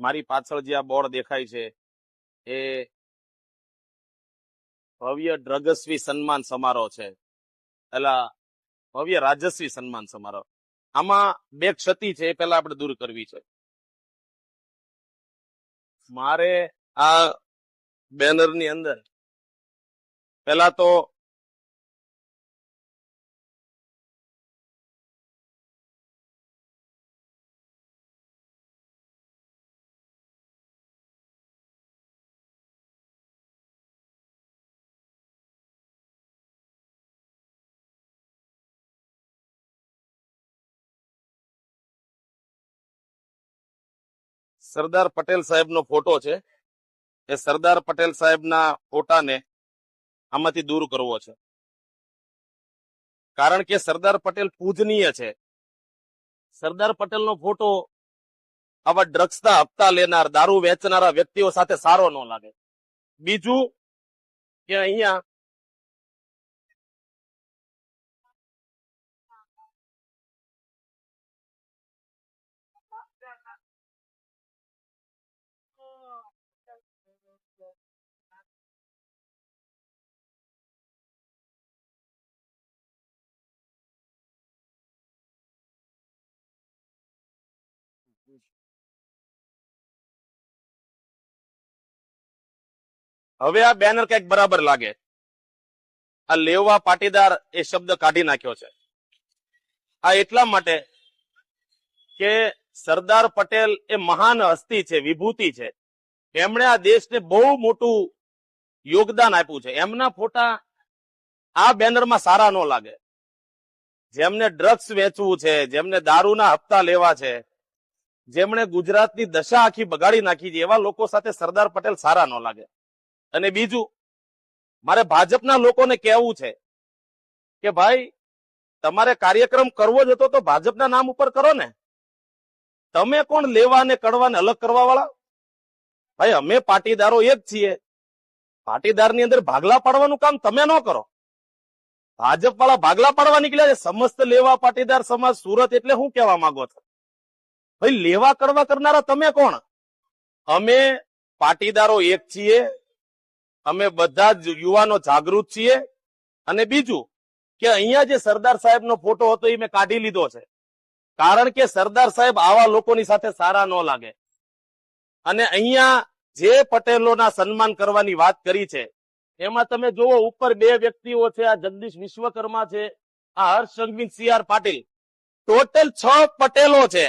મારી પાછળ જે આ બોર્ડ દેખાય છે એ ભવ્ય ડ્રગસ્વી સન્માન સમારોહ છે, એટલે ભવ્ય રાજસ્વી સન્માન સમારોહ. આમાં બે ક્ષતિ છે એ પેલા આપણે દૂર કરવી છે. મારે આ બેનરની અંદર પેલા તો સરદાર પટેલ સાહેબનો ફોટો છે. એ સરદાર પટેલ સાહેબના ફોટાને આમાંથી દૂર કરવો છે, કારણ કે સરદાર પટેલ પૂજનીય છે. સરદાર પટેલનો ફોટો આવા ડ્રગ્સના હપ્તા લેનાર, દારૂ વેચનારા વ્યક્તિઓ સાથે સારો ન લાગે. બીજું કે અહીંયા હવે આ બેનર કઈક બરાબર લાગે. આ લેવા પાટીદાર એ શબ્દ કાઢી નાખ્યો છે. આ એટલા માટે કે સરદાર પટેલ એ મહાન હસ્તી છે, વિભૂતિ છે. એમણે આ દેશને બહુ મોટું યોગદાન આપ્યું છે. એમના ફોટા આ બેનરમાં સારા ન લાગે. જેમને ડ્રગ્સ વેચવું છે, જેમને દારૂના હપ્તા લેવા છે, જેમણે ગુજરાતની દશા આખી બગાડી નાખી છે, એવા લોકો સાથે સરદાર પટેલ સારા ન લાગે. અને બીજું, મારે ભાજપના લોકોને કહેવું છે કે ભાઈ, તમારે કાર્યક્રમ કરવો જ હતો તો ભાજપના નામ ઉપર કરો ને. તમે કોણ લેવા ને કડવાને અલગ કરવા વાળા? ભાઈ, અમે પાટીદારો એક છીએ. પાટીદારની અંદર ભાગલા પાડવાનું કામ તમે ન કરો. ભાજપ વાળા ભાગલા પાડવા નીકળ્યા છે. સમસ્ત લેવા પાટીદાર સમાજ સુરત એટલે શું કહેવા માંગો છો? ભાઈ, લેવા કડવા કરનારા તમે કોણ? અમે પાટીદારો એક છીએ. અમે બધા જ યુવાનો જાગૃત છીએ. અને બીજું કે અહીંયા જે સરદાર સાહેબનો ફોટો હતો એ મેં કાઢી લીધો છે, કારણ કે સરદાર સાહેબ આવા લોકોની સાથે સારા ન લાગે. અને અહીંયા જે પટેલોના સન્માન કરવાની વાત કરી છે એમાં તમે જુઓ, ઉપર બે વ્યક્તિઓ છે, આ જગદીશ વિશ્વકર્મા છે, આ હર્ષ સંઘવી, CR પાટીલ. ટોટલ 6 પટેલો છે.